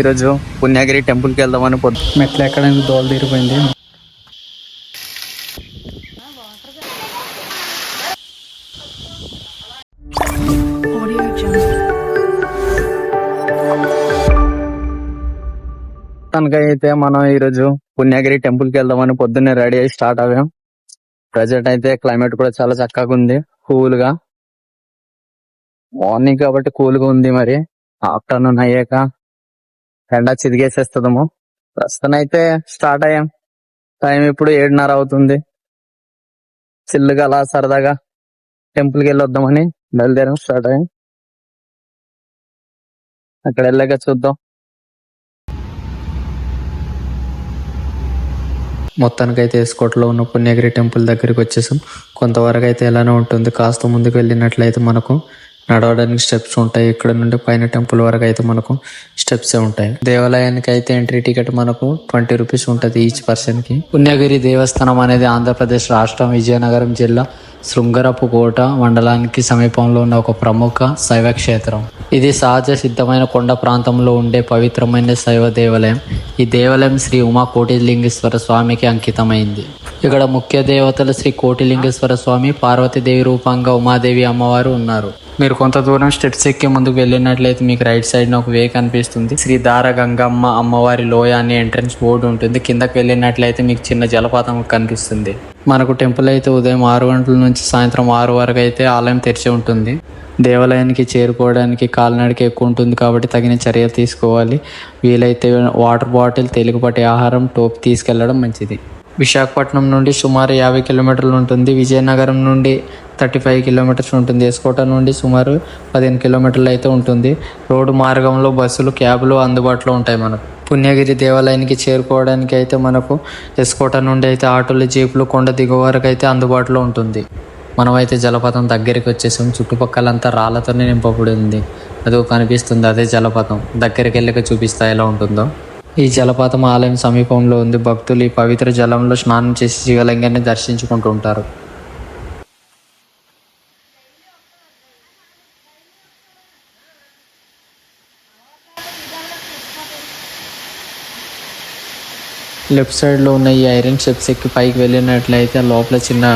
ఈరోజు పుణ్యగిరి టెంపుల్కి వెళ్దామని మెట్లు ఎక్కడానికి దోలు తీరిపోయింది. తనకైతే మనం ఈరోజు పుణ్యగిరి టెంపుల్కి వెళ్దామని పొద్దున్నే రెడీ అయ్యి స్టార్ట్ అవ్వాం. ప్రజెంట్ అయితే క్లైమేట్ కూడా చాలా చక్కగా ఉంది, కూల్ గా. మార్నింగ్ కాబట్టి కూల్ గా ఉంది, మరి ఆఫ్టర్నూన్ అయ్యాక ఎండ చిదిగేసేస్తుందేమో. ప్రస్తుతం అయితే స్టార్ట్ అయ్యాం. టైం ఇప్పుడు 7:30 అవుతుంది. చిల్లుగా అలా సరదాగా టెంపుల్కి వెళ్ళి వద్దామని బయలుదేరాం, స్టార్ట్ అయ్యాం. అక్కడ వెళ్ళాక చూద్దాం. మొత్తానికైతే ఎస్కోట్లో ఉన్న పుణ్యగిరి టెంపుల్ దగ్గరికి వచ్చేసాం. కొంతవరకు అయితే ఎలానే ఉంటుంది. కాస్త ముందుకు వెళ్ళినట్లయితే మనకు నడవడానికి స్టెప్స్ ఉంటాయి. ఇక్కడ నుండి పైన టెంపుల్ వరకు అయితే మనకు స్టెప్స్ ఉంటాయి. దేవాలయానికి అయితే ఎంట్రీ టికెట్ మనకు 20 రూపీస్ ఉంటుంది ఈచ్ పర్సన్ కి. పుణ్యగిరి దేవస్థానం అనేది ఆంధ్రప్రదేశ్ రాష్ట్రం విజయనగరం జిల్లా శృంగరపు కోట మండలానికి సమీపంలో ఉన్న ఒక ప్రముఖ శైవ క్షేత్రం. ఇది సహజ సిద్ధమైన కొండ ప్రాంతంలో ఉండే పవిత్రమైన శైవ దేవాలయం. ఈ దేవాలయం శ్రీ ఉమా కోటిలింగేశ్వర స్వామికి అంకితమైంది. ఇక్కడ ముఖ్య దేవతలు శ్రీ కోటిలింగేశ్వర స్వామి, పార్వతీదేవి రూపంగా ఉమాదేవి అమ్మవారు ఉన్నారు. మీరు కొంత దూరం స్టెప్స్ ఎక్కి ముందుకు వెళ్ళినట్లయితే మీకు రైట్ సైడ్ ఒక వే కనిపిస్తుంది. శ్రీ దార గంగమ్మ అమ్మవారి లోయ అనే ఎంట్రన్స్ బోర్డు ఉంటుంది. కిందకి వెళ్ళినట్లయితే మీకు చిన్న జలపాతం కనిపిస్తుంది. మనకు టెంపుల్ అయితే ఉదయం 6 గంటల నుంచి సాయంత్రం 6 వరకు అయితే ఆలయం తెరిచి ఉంటుంది. దేవాలయానికి చేరుకోవడానికి కాలినడక ఎక్కువ ఉంటుంది కాబట్టి తగిన చర్యలు తీసుకోవాలి. వీలైతే వాటర్ బాటిల్, తేలికపాటి ఆహారం, టోపీ తీసుకెళ్లడం మంచిది. విశాఖపట్నం నుండి సుమారు 50 కిలోమీటర్లు ఉంటుంది. విజయనగరం నుండి 35 కిలోమీటర్స్ ఉంటుంది. ఎస్కోట నుండి సుమారు 15 కిలోమీటర్లు అయితే ఉంటుంది. రోడ్డు మార్గంలో బస్సులు, క్యాబ్లు అందుబాటులో ఉంటాయి. మనకు పుణ్యగిరి దేవాలయానికి చేరుకోవడానికి అయితే మనకు ఎస్కోట నుండి అయితే ఆటోలు, జీపులు కొండ దిగువ వరకు అయితే అందుబాటులో ఉంటుంది. మనమైతే జలపాతం దగ్గరికి వచ్చేసాం. చుట్టుపక్కలంతా రాళ్లతోనే నింపబడి ఉంది. అదో కనిపిస్తుంది, అదే జలపాతం. దగ్గరికి వెళ్ళక చూపిస్తా ఎలా ఉంటుందో. ఈ జలపాతం ఆలయం సమీపంలో ఉంది. భక్తులు ఈ పవిత్ర జలంలో స్నానం చేసి శివలింగాన్ని దర్శించుకుంటూ ఉంటారు. లెఫ్ట్ సైడ్లో ఉన్న ఈ ఐరన్ స్టెప్స్ ఎక్కి పైకి వెళ్ళినట్లయితే లోపల చిన్న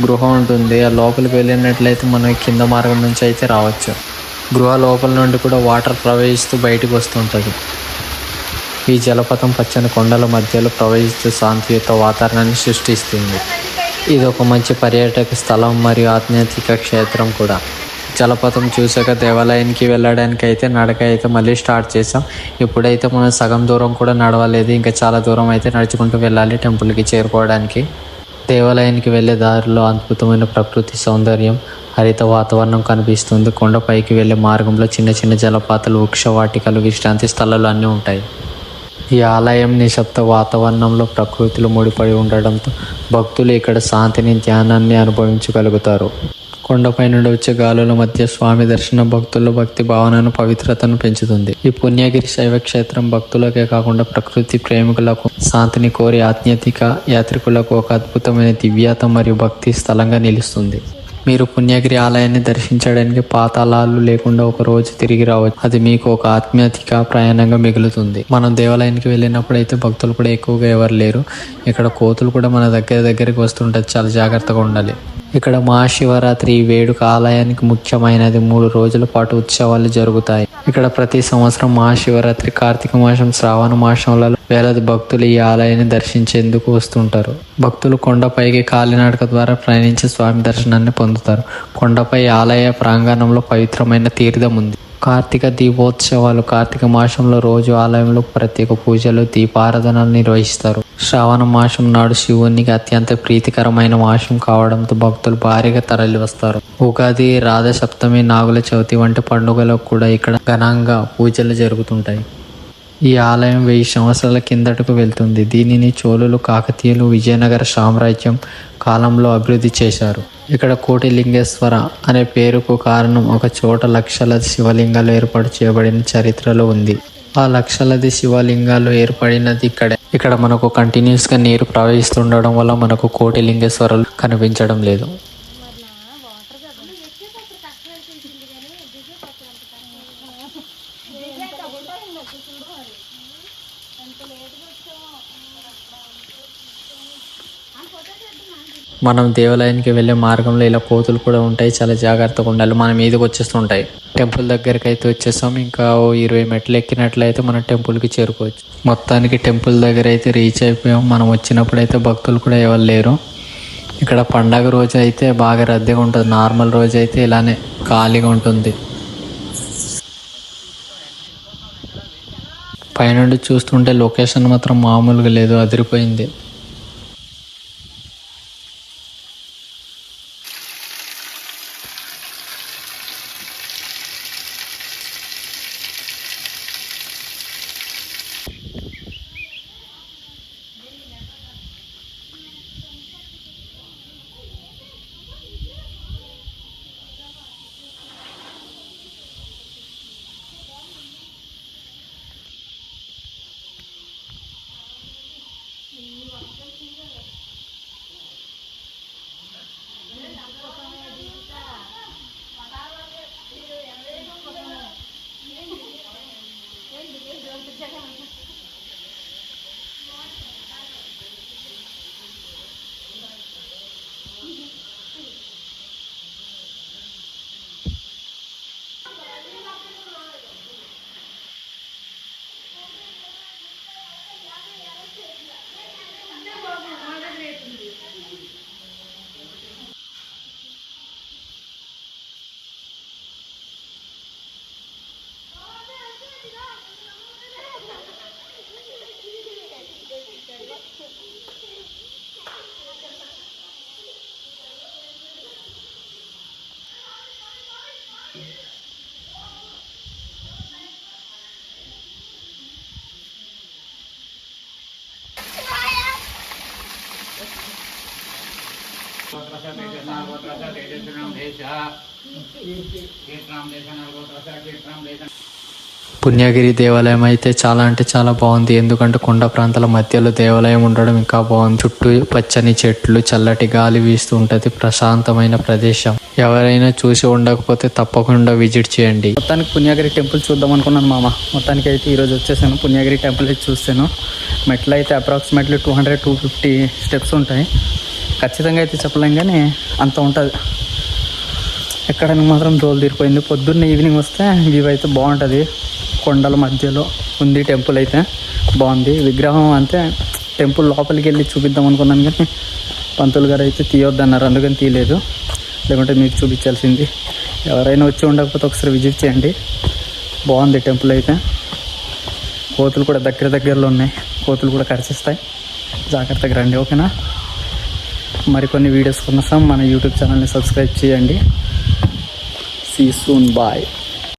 గృహ ఉంటుంది. ఆ లోపలికి వెళ్ళినట్లయితే మనం కింద మార్గం నుంచి అయితే రావచ్చు. గృహ లోపల నుండి కూడా వాటర్ ప్రవహిస్తూ బయటకు వస్తుంటుంది. ఈ జలపాతం పచ్చని కొండల మధ్యలో ప్రవహిస్తూ శాంతియుత వాతావరణాన్ని సృష్టిస్తుంది. ఇది ఒక మంచి పర్యాటక స్థలం మరియు ఆధ్యాత్మిక క్షేత్రం కూడా. జలపాతం చూసాక దేవాలయానికి వెళ్ళడానికి అయితే నడక అయితే మళ్ళీ స్టార్ట్ చేసాం. ఇప్పుడైతే మనం సగం దూరం కూడా నడవలేదు, ఇంకా చాలా దూరం అయితే నడుచుకుంటూ వెళ్ళాలి టెంపుల్కి చేరుకోవడానికి. దేవాలయానికి వెళ్ళే దారిలో అద్భుతమైన ప్రకృతి సౌందర్యం, హరిత వాతావరణం కనిపిస్తుంది. కొండపైకి వెళ్ళే మార్గంలో చిన్న చిన్న జలపాతాలు, వృక్షవాటికలు, విశ్రాంతి స్థలాలు అన్నీ ఉంటాయి. ఈ ఆలయం నిశ్శబ్ద వాతావరణంలో ప్రకృతిలో ముడిపడి ఉండడంతో భక్తులు ఇక్కడ శాంతిని, ధ్యానాన్ని అనుభవించగలుగుతారు. కొండపై నుండి వచ్చే గాలుల మధ్య స్వామి దర్శనం భక్తుల్లో భక్తి భావనను, పవిత్రతను పెంచుతుంది. ఈ పుణ్యగిరి శైవ క్షేత్రం భక్తులకే కాకుండా ప్రకృతి ప్రేమికులకు, శాంతిని కోరి ఆధ్యాత్మిక యాత్రికులకు ఒక అద్భుతమైన దివ్యత మరియు భక్తి స్థలంగా నిలుస్తుంది. మీరు పుణ్యగిరి ఆలయాన్ని దర్శించడానికి పాతాళాలు లేకుండా ఒక రోజు తిరిగి రావచ్చు. అది మీకు ఒక ఆధ్యాత్మిక ప్రయాణంగా మిగులుతుంది. మనం దేవాలయానికి వెళ్ళినప్పుడు అయితే భక్తులు కూడా ఎక్కువగా ఎవరు లేరు. ఇక్కడ కోతులు కూడా మన దగ్గరికి వస్తుంటాయి, చాలా జాగ్రత్తగా ఉండాలి. ఇక్కడ మహాశివరాత్రి వేడుక ఆలయానికి ముఖ్యమైనది. 3 రోజుల పాటు ఉత్సవాలు జరుగుతాయి. ఇక్కడ ప్రతి సంవత్సరం మహాశివరాత్రి, కార్తీక మాసం, శ్రావణ మాసంలలో వేలాది భక్తులు ఈ ఆలయాన్ని దర్శించేందుకు వస్తుంటారు. భక్తులు కొండపైకి కాలినడక ద్వారా ప్రయాణించి స్వామి దర్శనాన్ని పొందుతారు. కొండపై ఆలయ ప్రాంగణంలో పవిత్రమైన తీర్థం ఉంది. కార్తీక దీపోత్సవాలు కార్తీక మాసంలో రోజు ఆలయంలో ప్రత్యేక పూజలు, దీపారాధనలు నిర్వహిస్తారు. శ్రావణ మాసం నాడు శివునికి అత్యంత ప్రీతికరమైన మాసం కావడంతో భక్తులు భారీగా తరలి వస్తారు. ఉగాది, రాధ సప్తమి, నాగుల చవితి వంటి పండుగలకు కూడా ఇక్కడ ఘనంగా పూజలు జరుగుతుంటాయి. ఈ ఆలయం 1000 సంవత్సరాల కిందటకు వెళ్తుంది. దీనిని చోళులు, కాకతీయులు, విజయనగర సామ్రాజ్యం కాలంలో అభివృద్ధి చేశారు. ఇక్కడ కోటిలింగేశ్వర అనే పేరుకు కారణం ఒక చోట లక్షలాది శివలింగాలు ఏర్పాటు చేయబడిన చరిత్రలో ఉంది. ఆ లక్షలాది శివలింగాలు ఏర్పడినది ఇక్కడే. ఇక్కడ మనకు కంటిన్యూస్గా నీరు ప్రవహిస్తుండడం వల్ల మనకు కోటిలింగేశ్వరాలు కనిపించడం లేదు. మనం దేవాలయానికి వెళ్ళే మార్గంలో ఇలా కోతులు కూడా ఉంటాయి, చాలా జాగ్రత్తగా ఉండాలి. మన మీదకి వచ్చేస్తుంటాయి. టెంపుల్ దగ్గరికి అయితే వచ్చేసాం. ఇంకా 20 మెట్లు ఎక్కినట్లయితే మనం టెంపుల్కి చేరుకోవచ్చు. మొత్తానికి టెంపుల్ దగ్గర అయితే రీచ్ అయిపోయాం. మనం వచ్చినప్పుడు అయితే భక్తులు కూడా ఎవరు లేరు. ఇక్కడ పండగ రోజు అయితే బాగా రద్దీగా ఉంటుంది. నార్మల్ రోజు అయితే ఇలానే ఖాళీగా ఉంటుంది. పైనుండి చూస్తుంటే లొకేషన్ మాత్రం మామూలుగా లేదు, అదిరిపోయింది. పుణ్యగిరి దేవాలయం అయితే చాలా అంటే చాలా బాగుంది. ఎందుకంటే కొండ ప్రాంతాల మధ్యలో దేవాలయం ఉండడం ఇంకా బాగుంది. చుట్టూ పచ్చని చెట్లు, చల్లటి గాలి వీస్తూ ఉంటది. ప్రశాంతమైన ప్రదేశం. ఎవరైనా చూసి ఉండకపోతే తప్పకుండా విజిట్ చేయండి. మొత్తానికి పుణ్యగిరి టెంపుల్ చూద్దాం అనుకున్నాను మామ. మొత్తానికి అయితే ఈరోజు వచ్చేసాను. పుణ్యగిరి టెంపుల్ అయితే చూస్తాను. మెట్లు అయితే అప్రాక్సిమేట్లీ 200-250 స్టెప్స్ ఉంటాయి. ఖచ్చితంగా అయితే చెప్పలేం కానీ అంత ఉంటుంది. ఎక్కడానికి మాత్రం రోజులు తీరిపోయింది. పొద్దున్న ఈవినింగ్ వస్తే వ్యూ అయితే బాగుంటుంది. కొండల మధ్యలో ఉంది టెంపుల్ అయితే బాగుంది. విగ్రహం అంతే టెంపుల్ లోపలికి వెళ్ళి చూపిద్దాం అనుకున్నాను కానీ పంతులు గారు అయితే తీయొద్దన్నారు, అందుకని తీయలేదు. లేకుంటే మీకు చూపించాల్సింది. ఎవరైనా వచ్చి ఉండకపోతే ఒకసారి విజిట్ చేయండి. బాగుంది టెంపుల్ అయితే. కోతులు కూడా దగ్గరలో ఉన్నాయి. కోతులు కూడా కరిచిస్తాయి, జాగ్రత్తగా రండి. ఓకేనా? మరికొన్ని వీడియోస్ కోసం మన యూట్యూబ్ ఛానల్ని సబ్స్క్రైబ్ చేయండి. See soon, bye.